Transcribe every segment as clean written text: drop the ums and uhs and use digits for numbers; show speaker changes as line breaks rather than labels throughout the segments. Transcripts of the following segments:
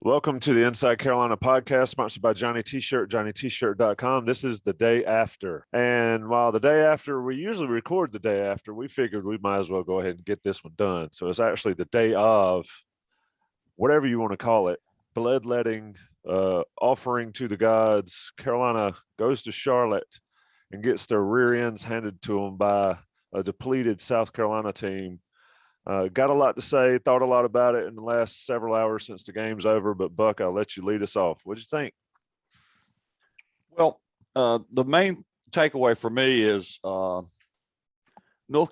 Welcome to the Inside Carolina podcast, sponsored by Johnny T-Shirt, JohnnyT-Shirt.com. This is the day after. And while the day after, we usually record the day after, we figured we might as well go ahead and get this one done. So it's actually the day of, whatever you want to call it, bloodletting, offering to the gods. Carolina goes to Charlotte and gets their rear ends handed to them by a depleted South Carolina team. Got a lot to say, thought a lot about it in the last several hours since the game's over, but Buck, I'll let you lead us off. What'd you think?
Well, the main takeaway for me is North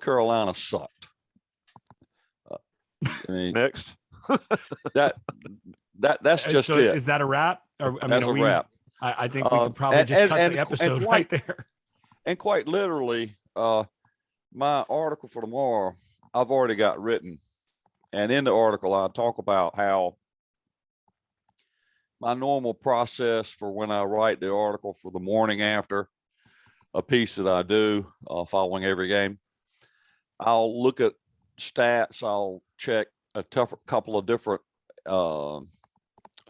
Carolina sucked.
Next.
that's just it.
Is that a wrap? Or,
that's a wrap.
I think we could probably just cut the episode right there.
And quite literally, my article for tomorrow, I've already got written. And in the article, I talk about how my normal process for when I write the article for the morning after a piece that I do following every game, I'll look at stats. I'll check a couple of different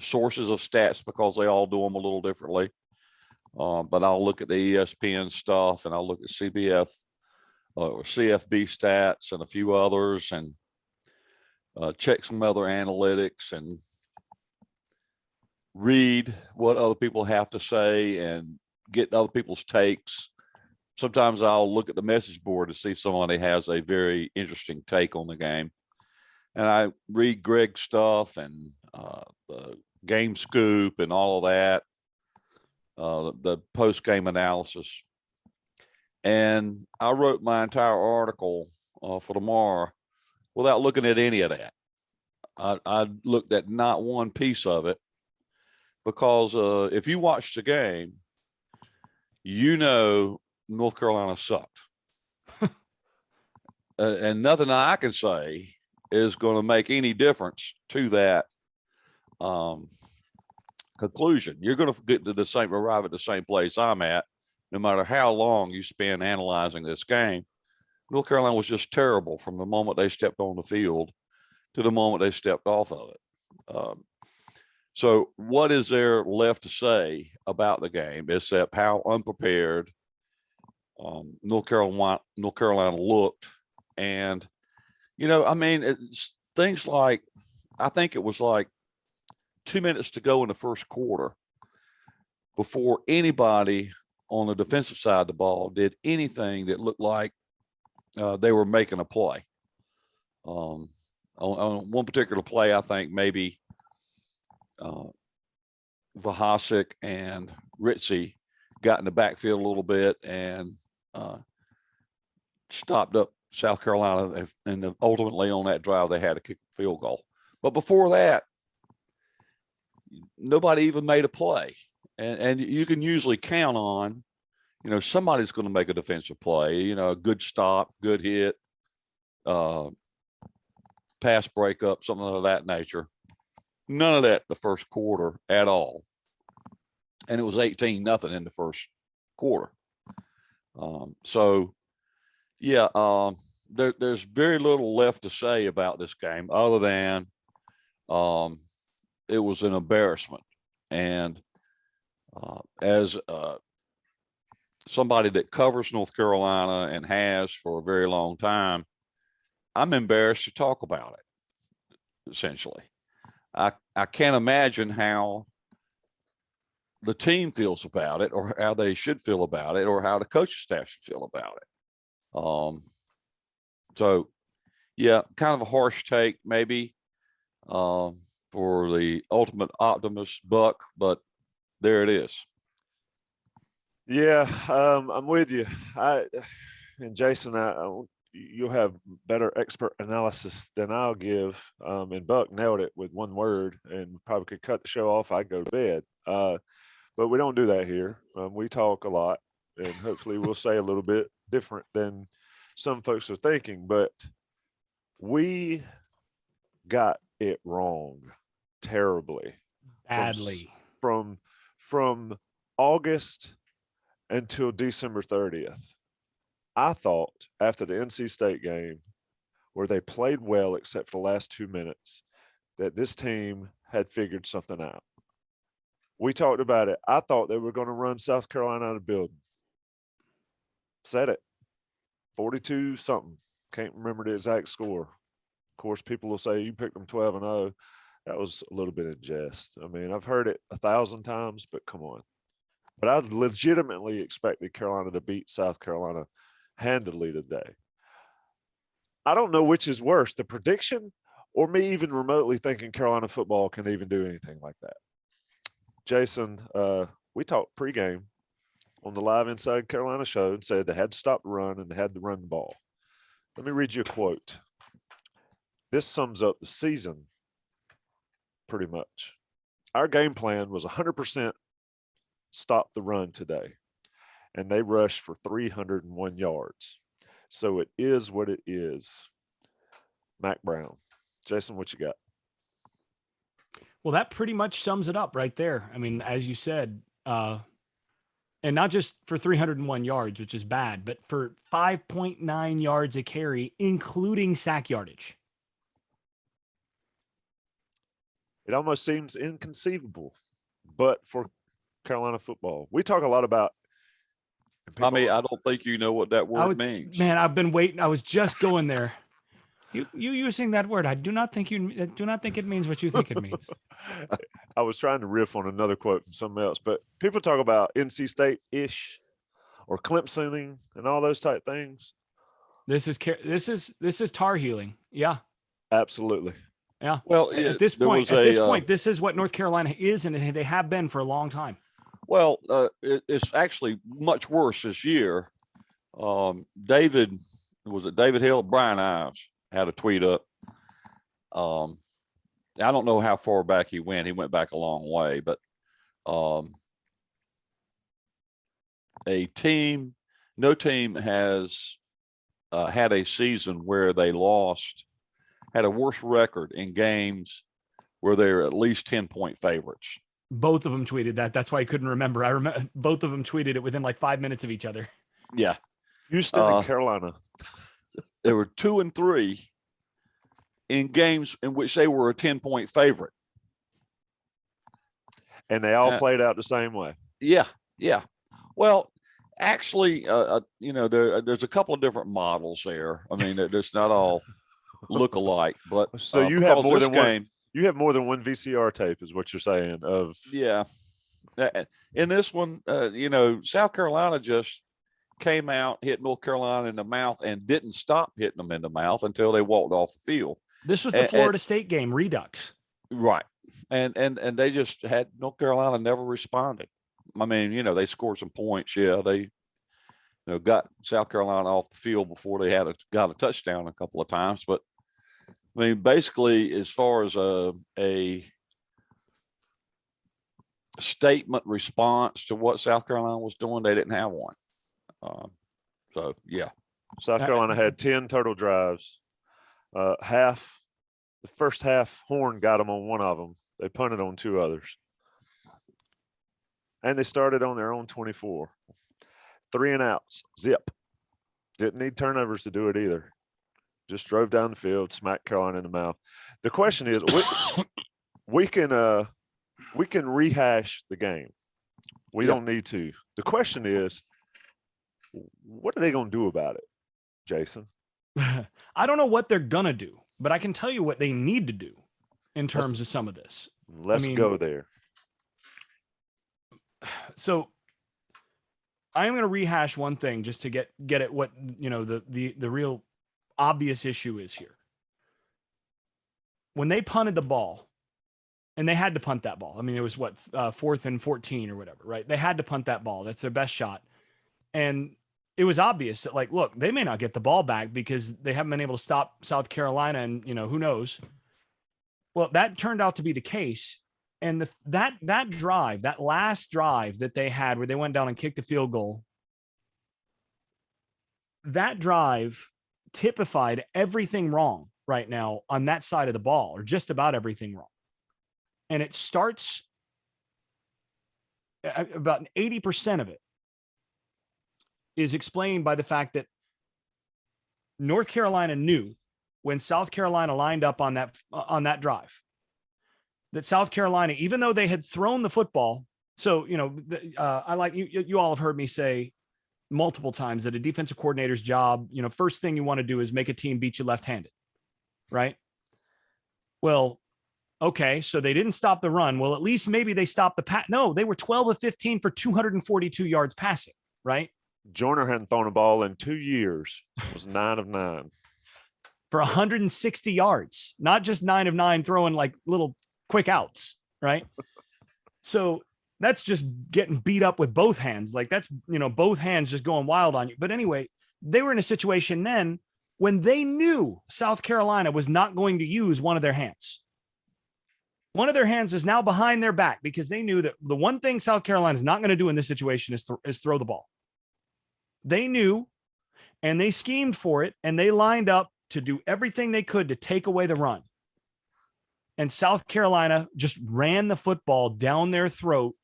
sources of stats because they all do them a little differently. But I'll look at the ESPN stuff, and I'll look at CBF or CFB stats and a few others, and check some other analytics and read what other people have to say and get other people's takes. Sometimes I'll look at the message board to see if somebody has a very interesting take on the game. And I read Greg's stuff and the game scoop and all of that, the post-game analysis. And I wrote my entire article for tomorrow without looking at any of that. I looked at not one piece of it because if you watch the game, you know North Carolina sucked. And nothing I can say is going to make any difference to that conclusion. You're going to get to arrive at the same place I'm at, no matter how long you spend analyzing this game. North Carolina was just terrible from the moment they stepped on the field to the moment they stepped off of it. So what is there left to say about the game except how unprepared North Carolina looked? And, it's things like, I think it was like 2 minutes to go in the first quarter before anybody on the defensive side of the ball did anything that looked like they were making a play. On one particular play, I think maybe Vahasik and Ritzy got in the backfield a little bit and stopped up South Carolina, and ultimately on that drive they had to kick a field goal. But before that, nobody even made a play. And you can usually count on, somebody's going to make a defensive play, a good stop, good hit, pass breakup, something of that nature. None of that the first quarter at all. And it was 18-0 in the first quarter. There's very little left to say about this game other than it was an embarrassment. And as somebody that covers North Carolina and has for a very long time, I'm embarrassed to talk about it, essentially. I can't imagine how the team feels about it, or how they should feel about it, or how the coaching staff should feel about it. Kind of a harsh take maybe for the ultimate optimist, Buck, but there it is.
Yeah, I'm with you. And Jason, you'll have better expert analysis than I'll give. And Buck nailed it with one word, and probably could cut the show off. I'd go to bed. But we don't do that here. We talk a lot, and hopefully we'll say a little bit different than some folks are thinking. But we got it wrong terribly,
badly
from August until December 30th. I thought after the NC State game, where they played well except for the last 2 minutes, that this team had figured something out. We talked about it. I thought they were going to run South Carolina out of the building. Said it. 42 something. Can't remember the exact score. Of course, people will say you picked them 12-0. That was a little bit in jest. I mean, I've heard it 1,000 times, but come on. But I legitimately expected Carolina to beat South Carolina handily today. I don't know which is worse, the prediction or me even remotely thinking Carolina football can even do anything like that. Jason, we talked pregame on the Live Inside Carolina show and said they had to stop the run and they had to run the ball. Let me read you a quote. This sums up the season pretty much. Our game plan was 100% stop the run today, and they rushed for 301 yards. So it is what it is. Mac Brown. Jason, what you got?
Well, that pretty much sums it up right there. I mean, as you said, and not just for 301 yards, which is bad, but for 5.9 yards a carry, including sack yardage.
It almost seems inconceivable, but for Carolina football, we talk a lot about.
I mean, I don't think you know what that word means.
Man, I've been waiting. I was just going there. You using that word? I do not think it means what you think it means.
I was trying to riff on another quote from someone else, but people talk about NC State-ish or Clemsoning and all those type things.
This is Tar Heeling. Yeah,
absolutely.
Yeah.
Well,
at this point, this is what North Carolina is, and they have been for a long time.
Well, it's actually much worse this year. David Hill? Brian Ives had a tweet up. I don't know how far back he went. He went back a long way, but no team has had a season where they had a worse record in games where they're at least 10-point favorites.
Both of them tweeted that. That's why I couldn't remember. I remember both of them tweeted it within like 5 minutes of each other.
Yeah.
Houston and Carolina.
They were 2-3 in games in which they were a 10-point favorite.
And they all played out the same way.
Yeah. Yeah. Well, actually, there's a couple of different models there. I mean, it's not all look alike, but
so you have more than one. You have more than one VCR tape, is what you're saying.
Yeah. In this one, South Carolina just came out, hit North Carolina in the mouth, and didn't stop hitting them in the mouth until they walked off the field.
This was the Florida State game, Redux.
Right. And they just had North Carolina never responded. I mean, they scored some points. Yeah, they got South Carolina off the field before they got a touchdown a couple of times. But I mean, basically, as far as a statement response to what South Carolina was doing, they didn't have one. So yeah,
South Carolina had 10 total drives. The first half, Horn got them on one of them. They punted on two others. And they started on their own 24. 3 and outs, zip. Didn't need turnovers to do it either. Just drove down the field, smacked Carolina in the mouth. The question is, we can rehash the game. We don't need to. The question is, what are they going to do about it, Jason?
I don't know what they're going to do, but I can tell you what they need to do in terms of some of this.
Let's go there.
So I'm going to rehash one thing just to get at what, the real obvious issue is here. When they punted the ball, and they had to punt that ball. I mean, it was 4th and 14 or whatever, right? They had to punt that ball. That's their best shot. And it was obvious that, like, look, they may not get the ball back because they haven't been able to stop South Carolina, and who knows. Well, that turned out to be the case. And that last drive that they had where they went down and kicked a field goal, that drive typified everything wrong right now on that side of the ball, or just about everything wrong. And it starts about 80% of it is explained by the fact that North Carolina knew when South Carolina lined up on that drive that South Carolina, even though they had thrown the football, so, I like you all have heard me say multiple times that a defensive coordinator's job, first thing you want to do is make a team beat you left-handed, right? Well, okay, so they didn't stop the run. Well, at least maybe they stopped the pass. No, they were 12 of 15 for 242 yards passing, right?
Joyner hadn't thrown a ball in 2 years. It was 9 of 9.
For 160 yards, not just 9 of 9 throwing like little quick outs, right? So that's just getting beat up with both hands. Like that's, both hands just going wild on you. But anyway, they were in a situation then when they knew South Carolina was not going to use one of their hands. One of their hands is now behind their back because they knew that the one thing South Carolina is not going to do in this situation is throw the ball. They knew, and they schemed for it, and they lined up to do everything they could to take away the run. And South Carolina just ran the football down their throat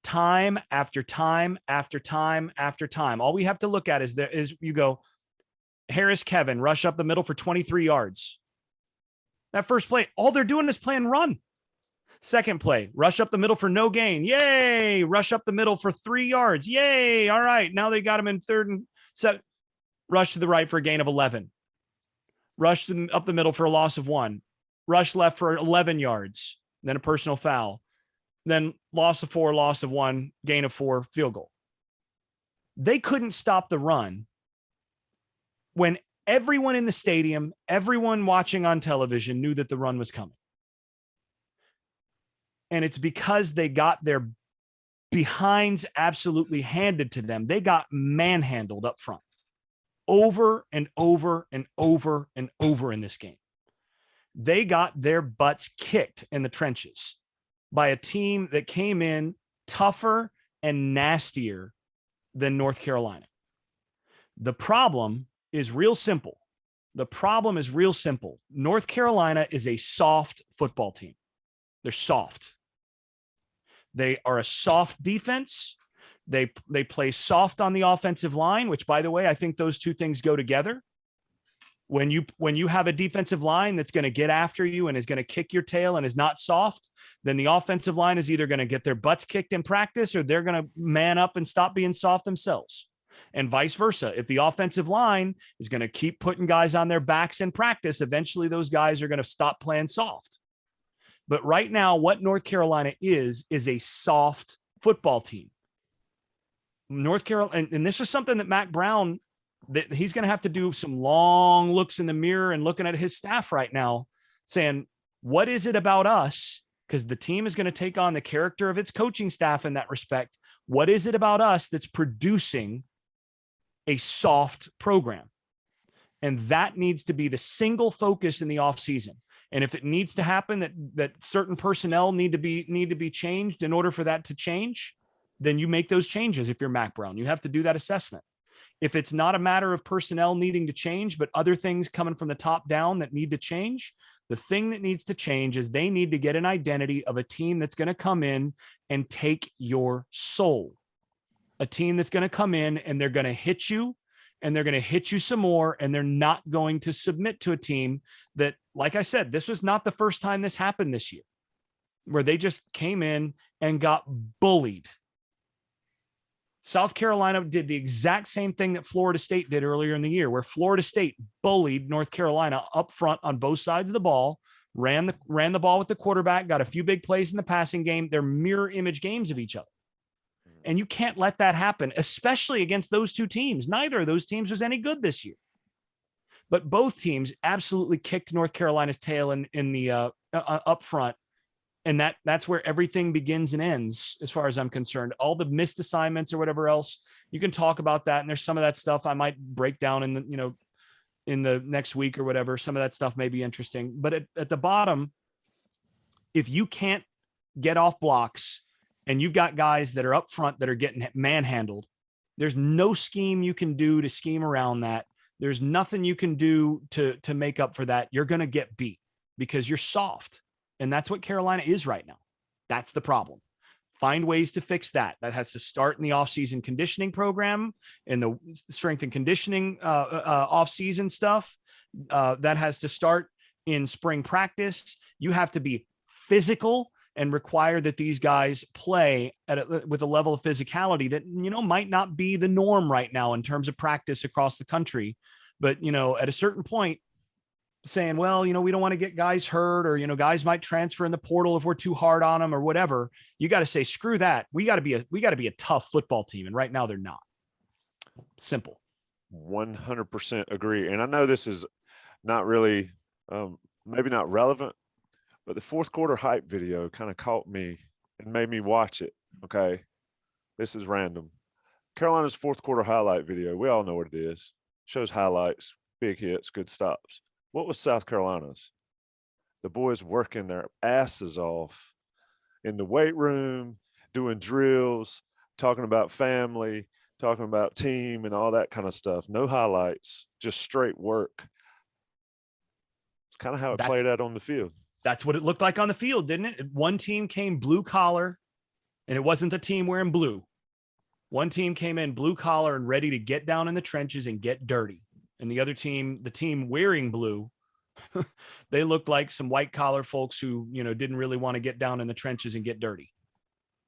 time after time after time after time. All we have to look at is you go, Harris Kevin, rush up the middle for 23 yards. That first play, all they're doing is playing run. Second play, rush up the middle for no gain. Yay. Rush up the middle for 3 yards. Yay. All right. Now they got him in 3rd and 7. Rush to the right for a gain of 11. Rush up the middle for a loss of 1. Rush left for 11 yards. Then a personal foul. Then loss of 4, loss of 1, gain of 4, field goal. They couldn't stop the run when everyone in the stadium, everyone watching on television knew that the run was coming. And it's because they got their behinds absolutely handed to them. They got manhandled up front over and over and over and over in this game. They got their butts kicked in the trenches by a team that came in tougher and nastier than North Carolina. The problem is real simple. North Carolina is a soft football team. They're soft. They are a soft defense. They play soft on the offensive line, which, by the way, I think those two things go together. When you have a defensive line that's going to get after you and is going to kick your tail and is not soft, then the offensive line is either going to get their butts kicked in practice or they're going to man up and stop being soft themselves. And vice versa. If the offensive line is going to keep putting guys on their backs in practice, eventually those guys are going to stop playing soft. But right now, what North Carolina is a soft football team. North Carolina, and this is something that Mac Brown, that he's going to have to do some long looks in the mirror and looking at his staff right now saying, what is it about us? Because the team is going to take on the character of its coaching staff in that respect. What is it about us that's producing a soft program? And that needs to be the single focus in the offseason. And if it needs to happen that certain personnel need to be changed in order for that to change, then you make those changes. If you're Mac Brown, you have to do that assessment. If it's not a matter of personnel needing to change, but other things coming from the top down that need to change, the thing that needs to change is they need to get an identity of a team that's going to come in and take your soul. A team that's going to come in and they're going to hit you and they're going to hit you some more, and they're not going to submit to a team that, like I said, this was not the first time this happened this year, where they just came in and got bullied. South Carolina did the exact same thing that Florida State did earlier in the year, where Florida State bullied North Carolina up front on both sides of the ball, ran the ball with the quarterback, got a few big plays in the passing game. They're mirror image games of each other. And you can't let that happen, especially against those two teams. Neither of those teams was any good this year. But both teams absolutely kicked North Carolina's tail in the up front. And that's where everything begins and ends, as far as I'm concerned. All the missed assignments or whatever else, you can talk about that. And there's some of that stuff I might break down in the next week or whatever. Some of that stuff may be interesting. But at the bottom, if you can't get off blocks and you've got guys that are up front that are getting manhandled, there's no scheme you can do to scheme around that. There's nothing you can do to make up for that. You're going to get beat because you're soft. And that's what Carolina is right now. That's the problem. Find ways to fix that. That has to start in the off-season conditioning program, in the strength and conditioning off-season stuff. That has to start in spring practice. You have to be physical and require that these guys play with a level of physicality that, might not be the norm right now in terms of practice across the country. But, at a certain point, saying, well, we don't want to get guys hurt, or, guys might transfer in the portal if we're too hard on them or whatever. You got to say, screw that. We got to be a tough football team. And right now they're not. Simple.
100% agree. And I know this is not really, maybe not relevant, but the fourth quarter hype video kind of caught me and made me watch it. Okay. This is random. Carolina's fourth quarter highlight video. We all know what it is. Shows highlights, big hits, good stops. What was South Carolina's? The boys working their asses off in the weight room, doing drills, talking about family, talking about team and all that kind of stuff. No highlights, just straight work. It's kind of how it played out on the field.
That's what it looked like on the field, didn't it? One team came blue collar, and it wasn't the team wearing blue. One team came in blue collar and ready to get down in the trenches and get dirty. And the other team, the team wearing blue, they looked like some white collar folks who, didn't really want to get down in the trenches and get dirty.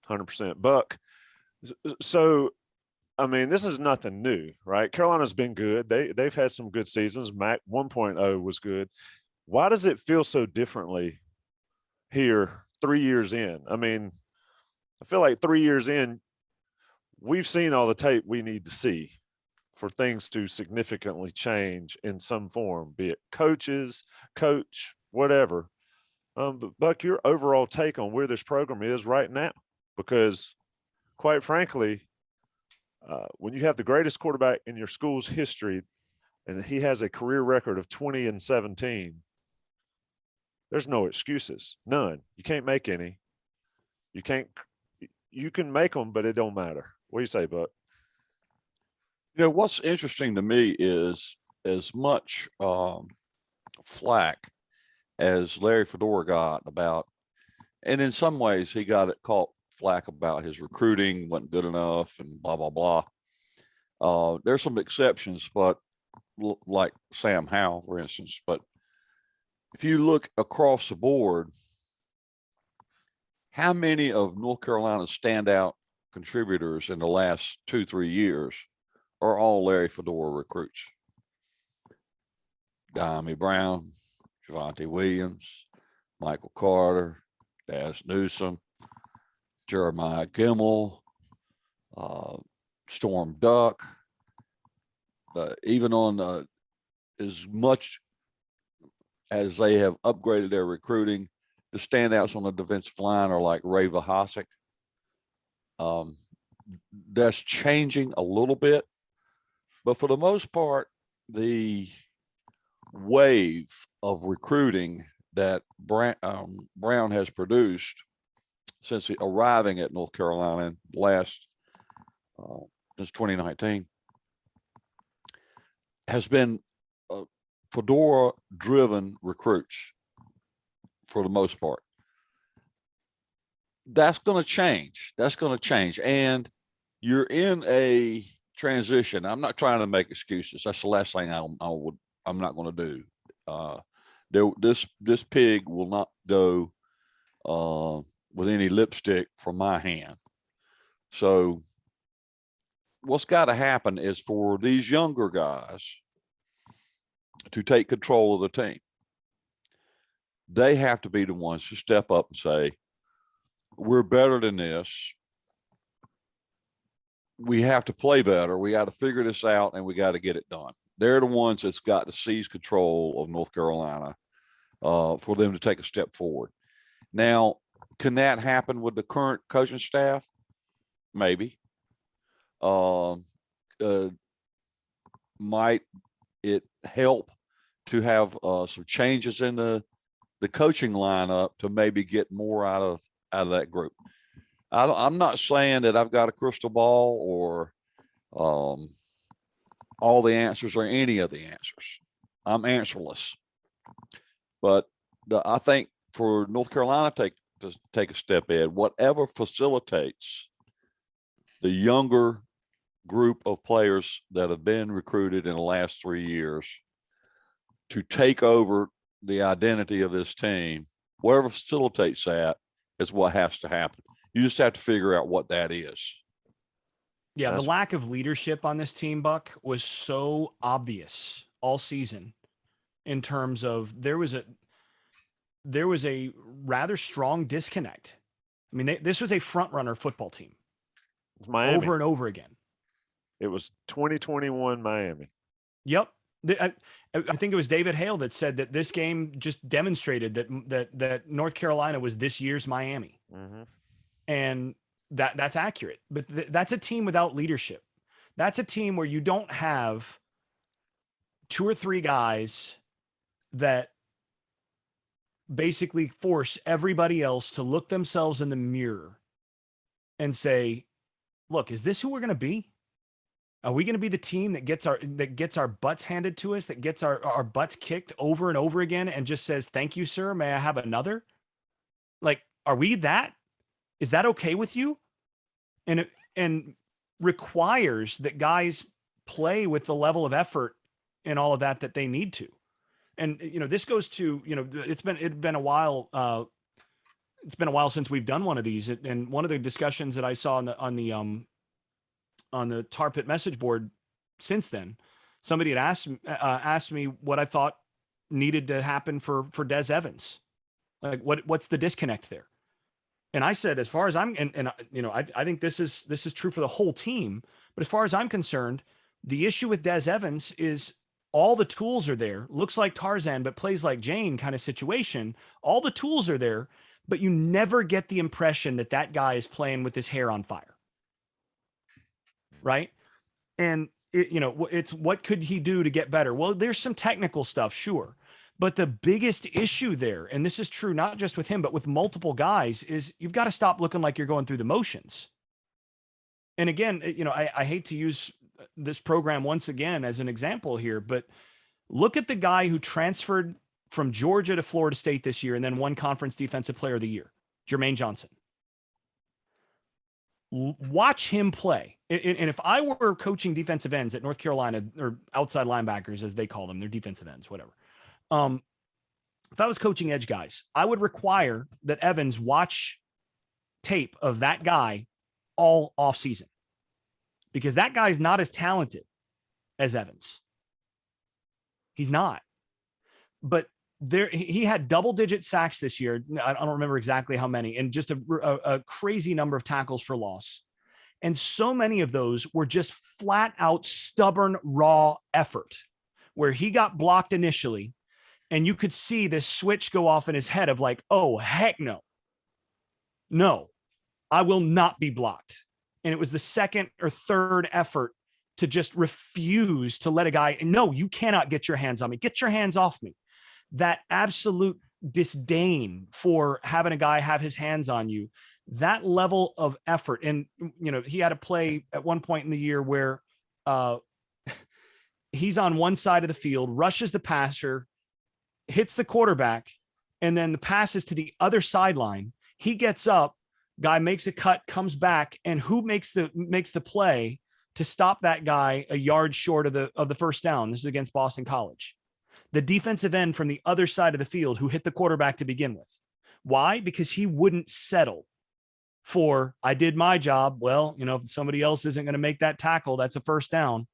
100%. Buck. So, I mean, this is nothing new, right? Carolina's been good. They've had some good seasons. Mac 1.0 was good. Why does it feel so differently here 3 years in? I mean, I feel like 3 years in, we've seen all the tape we need to see for things to significantly change in some form, be it coach, whatever. But Buck, your overall take on where this program is right now, because quite frankly, when you have the greatest quarterback in your school's history and he has a career record of 20-17, there's no excuses, none. You can't make any. You can make them, but it don't matter. What do you say, Buck?
What's interesting to me is as much flack as Larry Fedora got about, and in some ways he caught flack about his recruiting wasn't good enough and blah, blah, blah. There's some exceptions, but like Sam Howell, for instance, but if you look across the board, how many of North Carolina's standout contributors in the last 2-3 years are all Larry Fedora recruits? Diami Brown, Javonte Williams, Michael Carter, Daz Newsome, Jeremiah Gimmel, Storm Duck. Even on as much as they have upgraded their recruiting, the standouts on the defensive line are like Ray Vahasek. That's changing a little bit, but for the most part, the wave of recruiting that Brown has produced since arriving at North Carolina since 2019 has been Fedora-driven recruits for the most part. That's going to change. And you're in a transition. I'm not trying to make excuses. That's the last thing I'm not going to do. This pig will not go with any lipstick from my hand. So what's got to happen is for these younger guys to take control of the team. They have to be the ones to step up and say, we're better than this. We have to play better. We got to figure this out and we got to get it done. They're the ones that's got to seize control of North Carolina for them to take a step forward. Now, can that happen with the current coaching staff? Maybe. Might it help to have some changes in the coaching lineup to maybe get more out of that group? I'm not saying that I've got a crystal ball or all the answers or any of the answers. I'm answerless. But I think for North Carolina to take a step ahead, whatever facilitates the younger group of players that have been recruited in the last 3 years to take over the identity of this team Whatever facilitates that is what has to happen. You just have to figure out what that is.
Yeah, the lack of leadership on this team, Buck, was so obvious all season in terms of there was a rather strong disconnect. I mean, this was a front runner football team.
It's Miami.
Over and over again.
It was 2021 Miami.
Yep. I think it was David Hale that said that this game just demonstrated that North Carolina was this year's Miami.
Mm-hmm.
And that's accurate. But that's a team without leadership. That's a team where you don't have 2 or 3 guys that basically force everybody else to look themselves in the mirror and say, look, is this who we're going to be? Are we going to be the team that gets our butts handed to us, that gets our butts kicked over and over again and just says, thank you, sir, may I have another? Like, are we that? Is that okay with you? And requires that guys play with the level of effort and all of that they need to. And, this goes to, it's been a while. It's been a while since we've done one of these. And one of the discussions that I saw on the Tar Pit message board since then, somebody had asked me what I thought needed to happen for Des Evans. Like what's the disconnect there? And I said, as far as I think this is true for the whole team, but as far as I'm concerned, the issue with Des Evans is all the tools are there. Looks like Tarzan, but plays like Jane kind of situation. All the tools are there, but you never get the impression that guy is playing with his hair on fire. Right. And it's what could he do to get better? Well, there's some technical stuff, sure. But the biggest issue there, and this is true not just with him, but with multiple guys, is you've got to stop looking like you're going through the motions. And again, I hate to use this program once again as an example here, but look at the guy who transferred from Georgia to Florida State this year and then won Conference Defensive Player of the Year, Jermaine Johnson. Watch him play. And if I were coaching defensive ends at North Carolina, or outside linebackers, as they call them, they're defensive ends, whatever. If I was coaching edge guys, I would require that Evans watch tape of that guy all off season, because that guy's not as talented as Evans. He's not. But he had double-digit sacks this year. I don't remember exactly how many, and just a crazy number of tackles for loss. And so many of those were just flat out stubborn, raw effort, where he got blocked initially, and you could see this switch go off in his head of like, oh, heck no. No, I will not be blocked. And it was the second or third effort to just refuse to let a guy, no, you cannot get your hands on me. Get your hands off me. That absolute disdain for having a guy have his hands on you, that level of effort. And, he had a play at one point in the year where he's on one side of the field, rushes the passer, hits the quarterback, and then the pass is to the other sideline. He gets up, guy makes a cut, comes back, and who makes the play to stop that guy a yard short of the first down? This is against Boston College. The defensive end from the other side of the field who hit the quarterback to begin with. Why? Because he wouldn't settle for, I did my job. Well, if somebody else isn't going to make that tackle, that's a first down.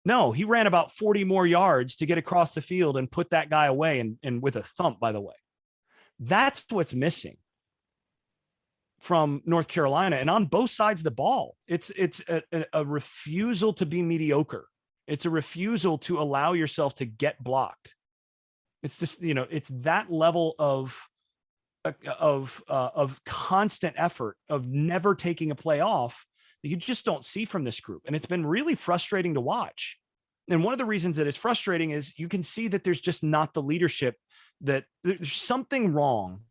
No, he ran about 40 more yards to get across the field and put that guy away, and with a thump, by the way. That's what's missing from North Carolina, and on both sides of the ball. It's a refusal to be mediocre. It's a refusal to allow yourself to get blocked. It's just, it's that level of constant effort, of never taking a play off, that you just don't see from this group. And it's been really frustrating to watch. And one of the reasons that it's frustrating is you can see that there's just not the leadership, that there's something wrong,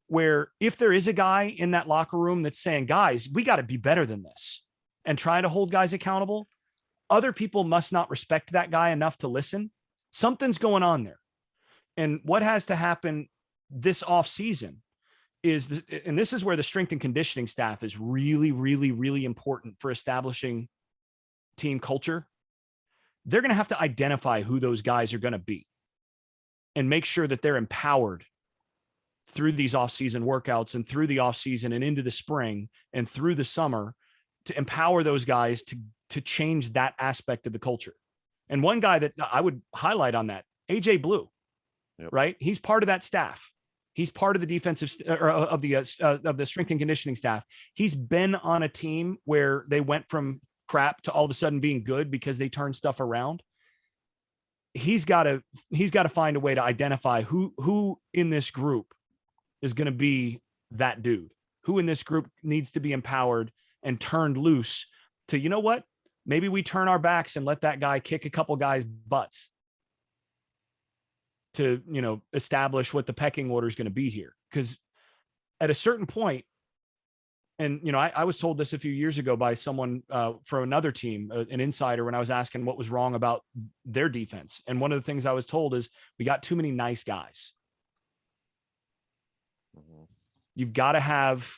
where if there is a guy in that locker room that's saying, guys, we got to be better than this, and try to hold guys accountable, other people must not respect that guy enough to listen. Something's going on there. And what has to happen this off season is, and this is where the strength and conditioning staff is really, really, really important for establishing team culture. They're going to have to identify who those guys are going to be and make sure that they're empowered through these off-season workouts and through the off-season and into the spring and through the summer to empower those guys to change that aspect of the culture. And one guy that I would highlight on that, AJ Blue, right? He's part of that staff. He's part of the defensive of the strength and conditioning staff. He's been on a team where they went from crap to all of a sudden being good because they turned stuff around. He's got to find a way to identify who in this group is going to be that dude, who in this group needs to be empowered and turned loose to, you know what? Maybe we turn our backs and let that guy kick a couple guys' butts to, you know, establish what the pecking order is going to be here. Because at a certain point, and, you know, I was told this a few years ago by someone from another team, an insider, when I was asking what was wrong about their defense. And one of the things I was told is we got too many nice guys. You've got to have,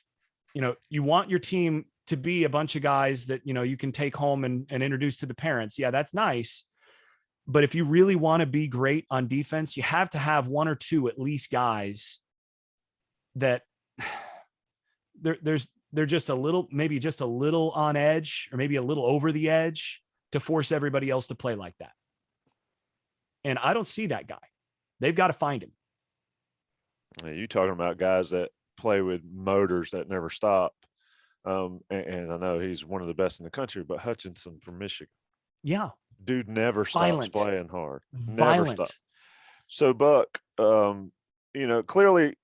you know, you want your team to be a bunch of guys that, you know, you can take home and introduce to the parents. Yeah, that's nice. But if you really want to be great on defense, you have to have one or two at least guys that they're just a little, maybe just a little on edge or maybe a little over the edge to force everybody else to play like that. And I don't see that guy. They've got to find him.
You talking about guys that play with motors that never stop. And I know he's one of the best in the country, but Hutchinson from Michigan.
Yeah.
Dude never stops playing hard. Never stops. So, Buck, you know, clearly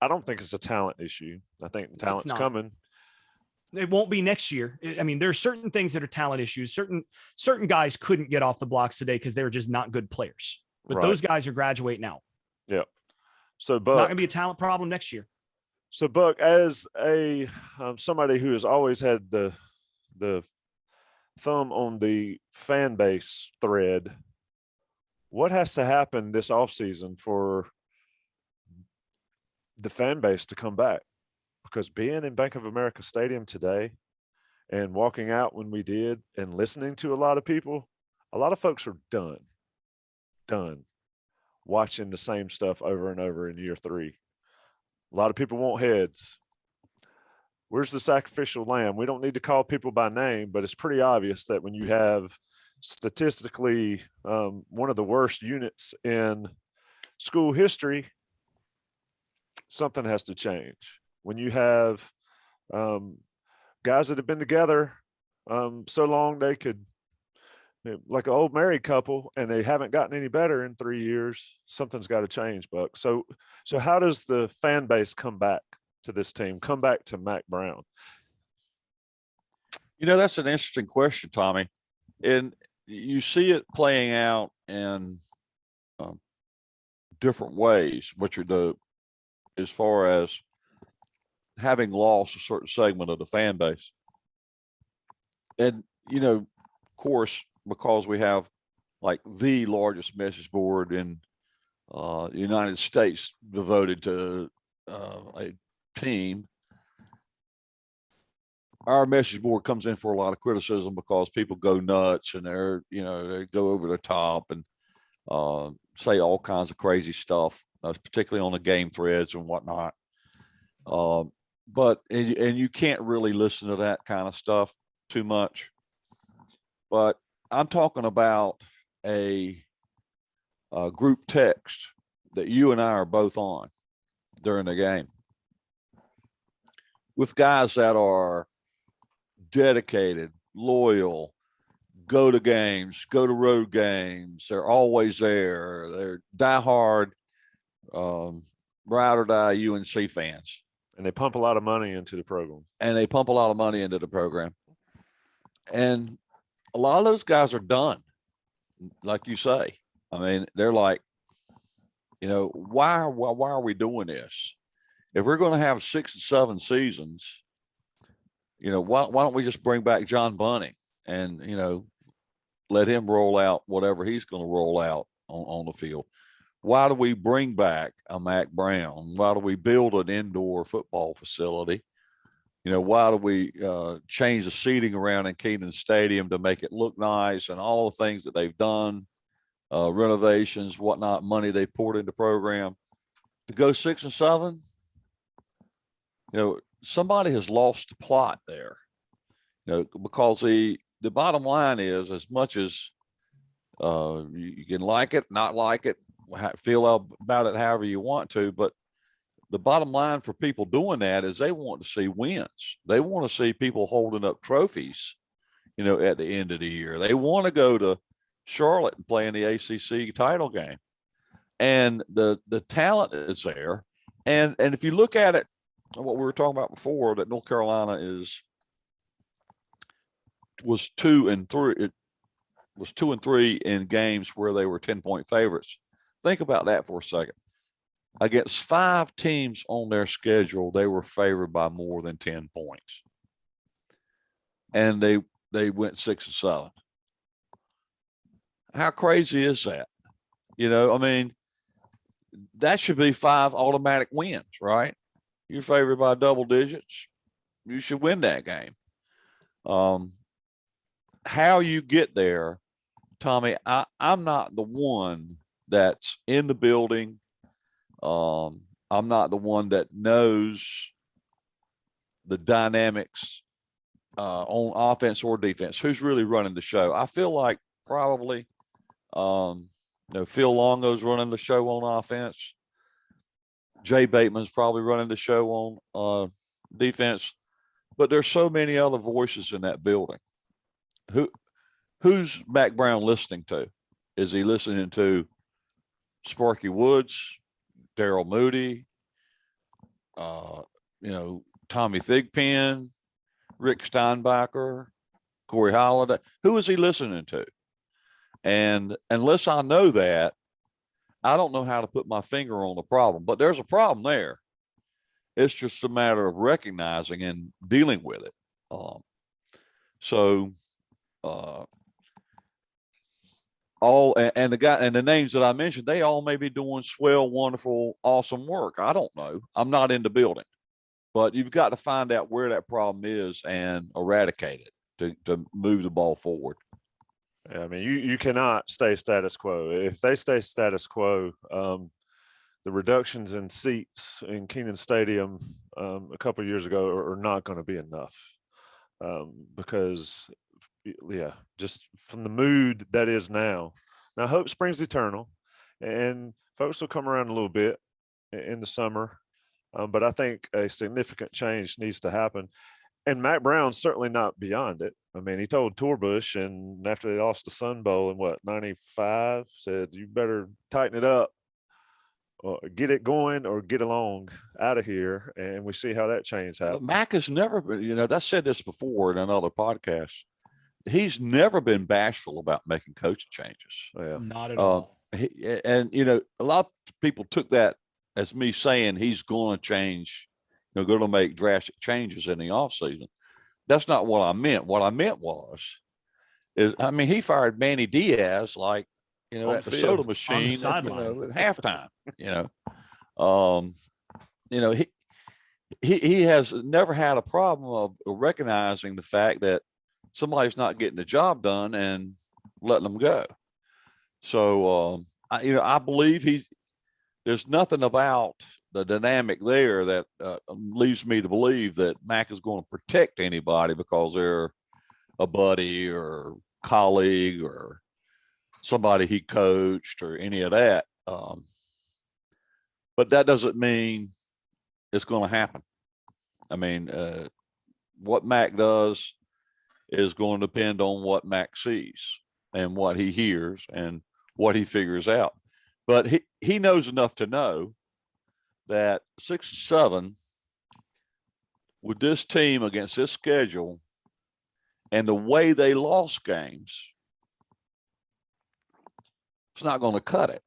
I don't think it's a talent issue. I think talent's coming.
It won't be next year. I mean, there are certain things that are talent issues. Certain guys couldn't get off the blocks today because they were just not good players. But those guys are graduating out.
Yeah. So, Buck,
it's not going to be a talent problem next year.
So, Buck, as a somebody who has always had the thumb on the fan base thread, what has to happen this offseason for the fan base to come back? Because being in Bank of America Stadium today and walking out when we did and listening to a lot of people, a lot of folks are done watching the same stuff over and over in year three. A lot of people want heads. Where's the sacrificial lamb? We don't need to call people by name, but it's pretty obvious that when you have statistically one of the worst units in school history, something has to change. When you have guys that have been together so long they could, like an old married couple, and they haven't gotten any better in 3 years, something's got to change, Buck. So how does the fan base come back to this team, come back to Mac Brown?
You know, that's an interesting question, Tommy. And you see it playing out in different ways, as far as having lost a certain segment of the fan base. And, you know, of course, because we have like the largest message board in the United States devoted to a team, our message board comes in for a lot of criticism because people go nuts and they go over the top and say all kinds of crazy stuff, particularly on the game threads and whatnot. But you can't really listen to that kind of stuff too much. But I'm talking about a group text that you and I are both on during the game with guys that are dedicated, loyal, go to games, go to road games. They're always there. They're diehard, ride or die UNC fans.
And they pump a lot of money into the program.
And a lot of those guys are done, like you say. I mean, they're like, you know, why are we doing this? If we're going to have 6 and 7 seasons, you know, why don't we just bring back John Bunting and, you know, let him roll out whatever he's going to roll out on the field? Why do we bring back a Mac Brown? Why do we build an indoor football facility? You know, why do we change the seating around in Keenan Stadium to make it look nice and all the things that they've done, renovations, whatnot, money they poured into the program to go 6-7, somebody has lost the plot there, because the bottom line is, as much as you can like it, not like it, feel about it however you want to, but the bottom line for people doing that is they want to see wins. They want to see people holding up trophies, at the end of the year. They want to go to Charlotte and play in the ACC title game. And the talent is there. And if you look at it, what we were talking about before, that North Carolina was 2-3. It was 2-3 in games where they were 10-point favorites. Think about that for a second. Against 5 teams on their schedule, they were favored by more than 10 points. And they went 6-7. How crazy is that? That should be 5 automatic wins, right? You're favored by double digits, you should win that game. How you get there, Tommy, I'm not the one that's in the building. I'm not the one that knows the dynamics on offense or defense. Who's really running the show? I feel like probably Phil Longo's running the show on offense. Jay Bateman's probably running the show on defense. But there's so many other voices in that building. Who's Mack Brown listening to? Is he listening to Sparky Woods, Daryl Moody, Tommy Thigpen, Rick Steinbacher, Corey Holiday? Who is he listening to? And unless I know that, I don't know how to put my finger on the problem. But there's a problem there. It's just a matter of recognizing and dealing with it. The names that I mentioned, they all may be doing swell, wonderful, awesome work. I don't know. I'm not in the building, but you've got to find out where that problem is and eradicate it to move the ball forward.
Yeah, I mean, you cannot stay status quo. If they stay status quo, the reductions in seats in Kenan Stadium a couple of years ago are not going to be enough, because, just from the mood that is now. Now, hope springs eternal, and folks will come around a little bit in the summer, but I think a significant change needs to happen. And Mack Brown's certainly not beyond it. I mean, he told Torbush, and after they lost the Sun Bowl in 95, said, you better tighten it up, or get it going, or get along out of here. And we see how that change happened.
Mack has never been, I said this before in another podcast. He's never been bashful about making coaching changes.
Yeah.
Not at all.
A lot of people took that as me saying he's going to change, going to make drastic changes in the offseason. That's not what I meant. What I meant he fired Manny Diaz at the soda machine at halftime. He has never had a problem of recognizing the fact that somebody's not getting the job done and letting them go. So, I believe there's nothing about the dynamic there that leads me to believe that Mack is going to protect anybody because they're a buddy or colleague or somebody he coached or any of that. But that doesn't mean it's going to happen. I mean, what Mack does is going to depend on what Mack sees and what he hears and what he figures out. But he knows enough to know that 6-7 with this team against this schedule and the way they lost games, it's not going to cut it.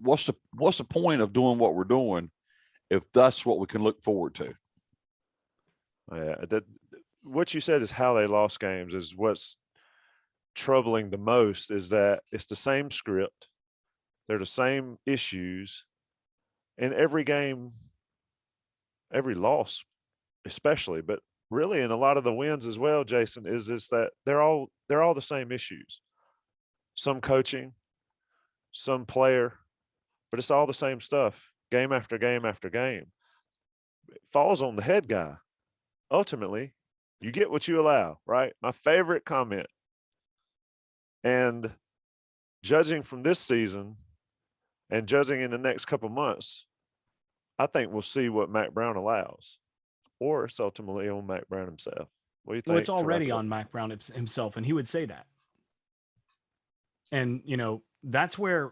What's the point of doing what we're doing if that's what we can look forward to?
Yeah, what you said is how they lost games is what's troubling the most, is that it's the same script. They're the same issues in every game, every loss, especially, but really in a lot of the wins as well, Jason, is that they're all the same issues. Some coaching, some player, but it's all the same stuff, game after game after game. It falls on the head guy. Ultimately, you get what you allow, right? My favorite comment. And judging from this season and judging in the next couple months, I think we'll see what Mac Brown allows, or it's ultimately on Mac Brown himself. What do you think?
Well, it's already on Mac Brown himself, and he would say that. And, that's where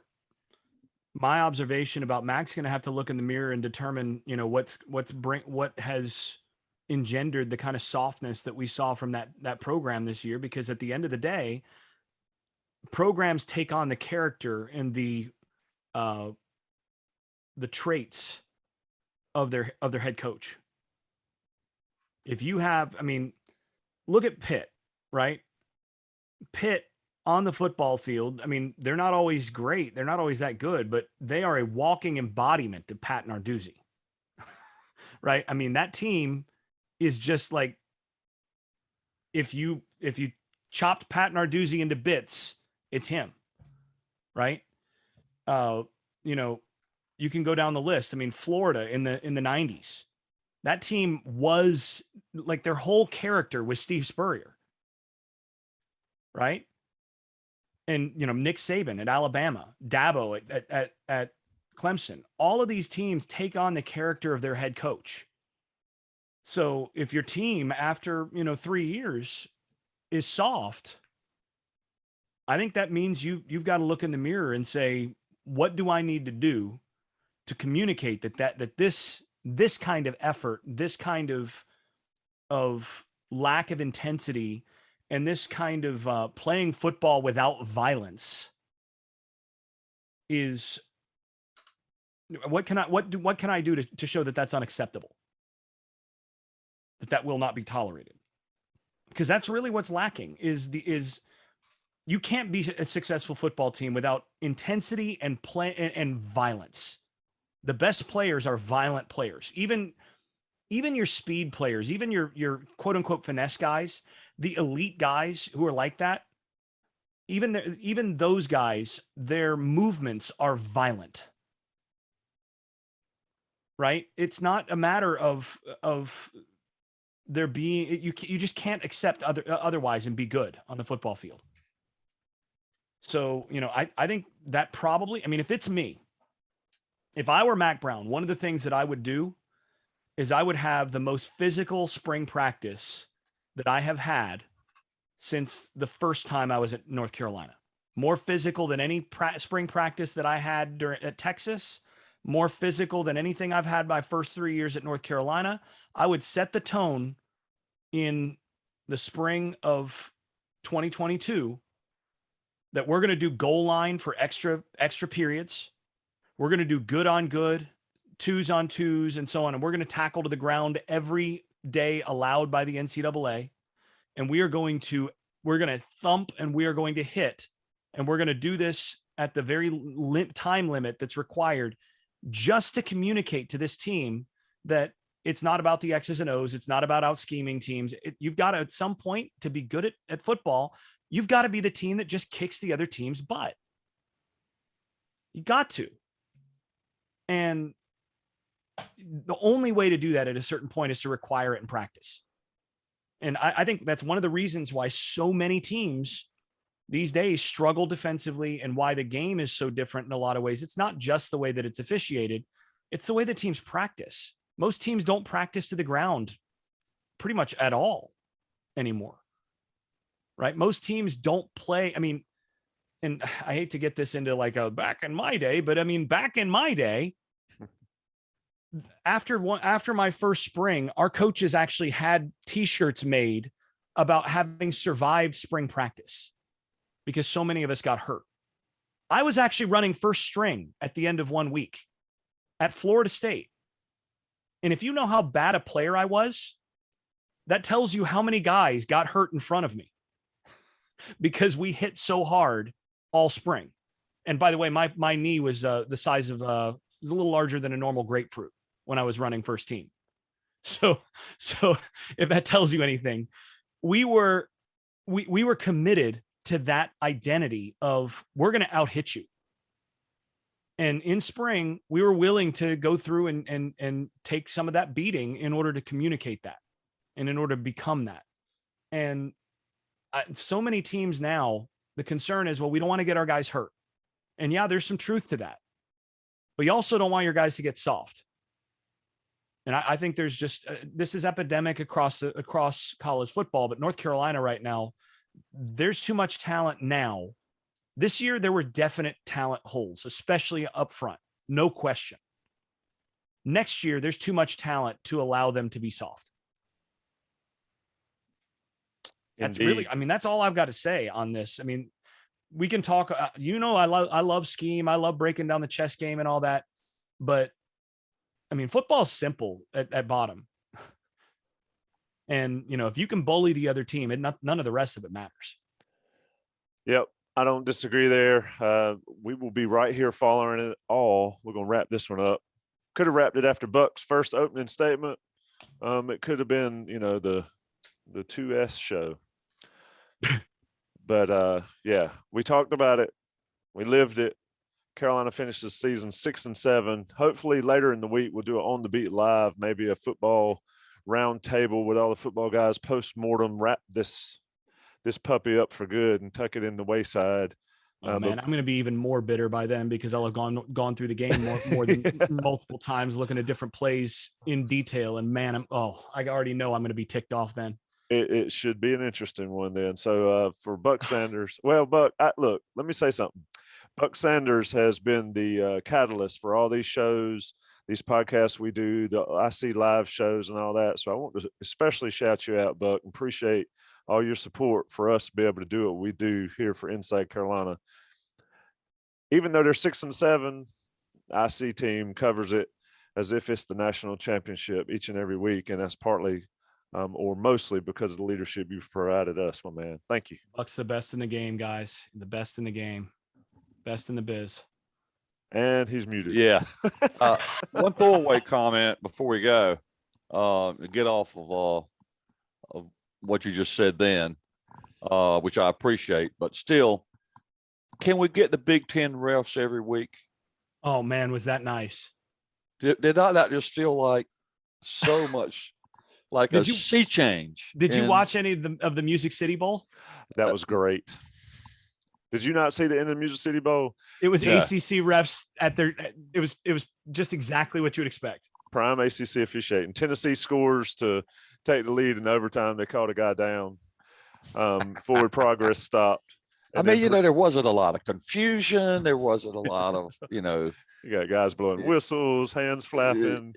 my observation about Mac's going to have to look in the mirror and determine, what has engendered the kind of softness that we saw from that program this year. Because at the end of the day, programs take on the character and the traits of their head coach. If you have, look at Pitt, right? Pitt on the football field, they're not always great. They're not always that good, but they are a walking embodiment of Pat Narduzzi, right? That team is just like, if you chopped Pat Narduzzi into bits, it's him, right? You can go down the list. Florida in the 90s, that team was like, their whole character was Steve Spurrier, right? And, Nick Saban at Alabama, Dabo at Clemson, all of these teams take on the character of their head coach. So if your team after, 3 years is soft, I think that means you've got to look in the mirror and say, what do I need to do to communicate that this kind of effort, this kind of lack of intensity, and this kind of playing football without violence is, what can I do to show that that's unacceptable, that will not be tolerated? Because that's really what's lacking is you can't be a successful football team without intensity and play and violence. The best players are violent players. Even your speed players, even your quote unquote finesse guys, the elite guys who are like that, even those guys, their movements are violent, right? It's not a matter of there being, you just can't accept otherwise and be good on the football field. So, I think that probably, if it's me, if I were Mac Brown, one of the things that I would do is I would have the most physical spring practice that I have had since the first time I was at North Carolina. More physical than any spring practice that I had at Texas, more physical than anything I've had my first 3 years at North Carolina. I would set the tone in the spring of 2022 that we're going to do goal line for extra periods. We're going to do good on good, 2s on 2s, and so on. And we're going to tackle to the ground every day allowed by the NCAA. And we're going to thump and we are going to hit. And we're going to do this at the very time limit that's required, just to communicate to this team that it's not about the X's and O's. It's not about out scheming teams. You've got to, at some point, to be good at football, you've got to be the team that just kicks the other team's butt. You got to. And the only way to do that at a certain point is to require it in practice. And I think that's one of the reasons why so many teams these days struggle defensively and why the game is so different in a lot of ways. It's not just the way that it's officiated. It's the way that teams practice. Most teams don't practice to the ground pretty much at all anymore, right? Most teams don't play. And I hate to get this into like a back in my day, but back in my day, after my first spring, our coaches actually had t-shirts made about having survived spring practice because so many of us got hurt. I was actually running first string at the end of 1 week at Florida State. And if you know how bad a player I was, that tells you how many guys got hurt in front of me because we hit so hard all spring. And by the way, my knee was the size of, was a little larger than a normal grapefruit when I was running first team. So if that tells you anything, we were committed to that identity of we're going to out hit you. And in spring, we were willing to go through and take some of that beating in order to communicate that and in order to become that. And so many teams now, the concern is, well, we don't want to get our guys hurt. And yeah, there's some truth to that. But you also don't want your guys to get soft. And I think there's just this is epidemic across college football. But North Carolina right now, there's too much talent now. This year, there were definite talent holes, especially up front. No question. Next year, there's too much talent to allow them to be soft. That's
Indeed.
really, I mean, that's all I've got to say on this. I mean, we can talk, I love scheme. I love breaking down the chess game and all that. But I mean, football's simple at bottom. And, if you can bully the other team, none of the rest of it matters.
Yep. I don't disagree there. We will be right here following it all. We're going to wrap this one up. Could have wrapped it after Buck's first opening statement. It could have been, the 2S show. But yeah, we talked about it. We lived it. Carolina finished the season 6-7. Hopefully later in the week, we'll do it on the beat live, maybe a football round table with all the football guys post-mortem, wrap this puppy up for good and tuck it in the wayside.
Oh man, I'm going to be even more bitter by then because I'll have gone through the game more than multiple times, looking at different plays in detail. And man, I already know I'm going to be ticked off then.
It should be an interesting one then. So for Buck Sanders, well, Buck, look, let me say something. Buck Sanders has been the catalyst for all these shows, these podcasts we do, the IC live shows and all that. So I want to especially shout you out, Buck, and appreciate all your support for us to be able to do what we do here for Inside Carolina. Even though they're 6-7, IC team covers it as if it's the national championship each and every week. And that's partly or mostly because of the leadership you've provided us, my man. Thank you.
Buck's the best in the game, guys. The best in the game. Best in the biz.
And he's muted.
Yeah. One throwaway comment before we go. Get off of what you just said then, which I appreciate. But still, can we get the Big Ten refs every week?
Oh, man, was that nice.
Did not that just feel like so much like a sea change?
Did you watch any of the Music City Bowl?
That was great. Did you not see the end of the Music City Bowl?
It was ACC refs it was just exactly what you would expect.
Prime ACC officiating. Tennessee scores to take the lead in overtime. They called a guy down. Forward progress stopped.
I mean, there wasn't a lot of confusion. There wasn't a lot of,
You got guys blowing whistles, hands flapping.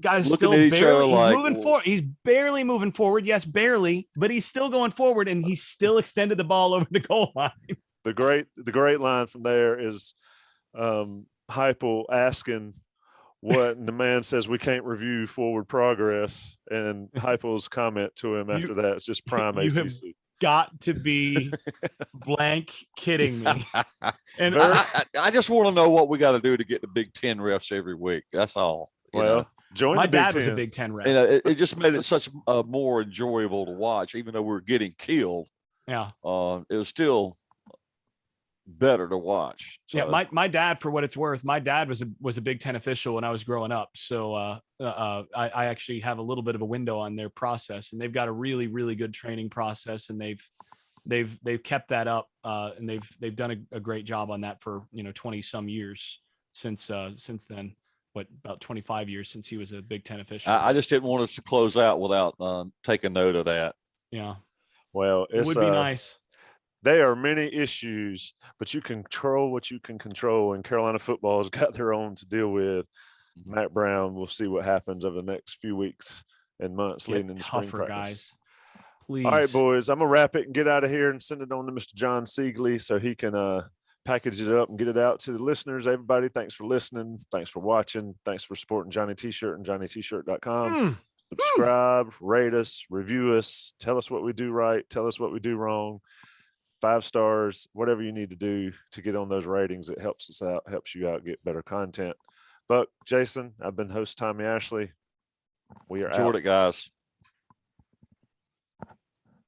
Guys
looking
still
at each other like
moving forward. He's barely moving forward. Yes, barely, but he's still going forward, and he still extended the ball over the goal line.
The great line from there is Heupel asking what, and the man says we can't review forward progress, and Heupel's comment to him after that is just prime ACC.
Got to be blank kidding me. And
I just want to know what we got to do to get the Big Ten refs every week. That's all.
Join
my
the Big
dad
Ten.
was a Big Ten ref.
It just made it such more enjoyable to watch, even though we were getting killed.
Yeah.
It was still better to watch. So.
Yeah, my dad, for what it's worth, my dad was a Big Ten official when I was growing up. So I actually have a little bit of a window on their process, and they've got a really, really good training process, and they've kept that up, and they've done a great job on that for 20 some years since then. What, about 25 years since he was a Big Ten official.
I just didn't want us to close out without taking note of that.
Yeah.
Well,
it would be nice.
There are many issues, but you control what you can control, and Carolina football has got their own to deal with. Matt Brown, we'll see what happens over the next few weeks and months leading into spring practice.
Guys. Please.
All right, boys, I'm going to wrap it and get out of here and send it on to Mr. John Siegley so he can package it up and get it out to the listeners. Everybody, thanks for listening. Thanks for watching. Thanks for supporting Johnny T-Shirt and JohnnyT-shirt.com. Subscribe, rate us, review us, tell us what we do right, tell us what we do wrong. 5 stars, whatever you need to do to get on those ratings. It helps us out, helps you out, get better content. But Jason, I've been host Tommy Ashley. We are
Enjoyed
out.
it, guys.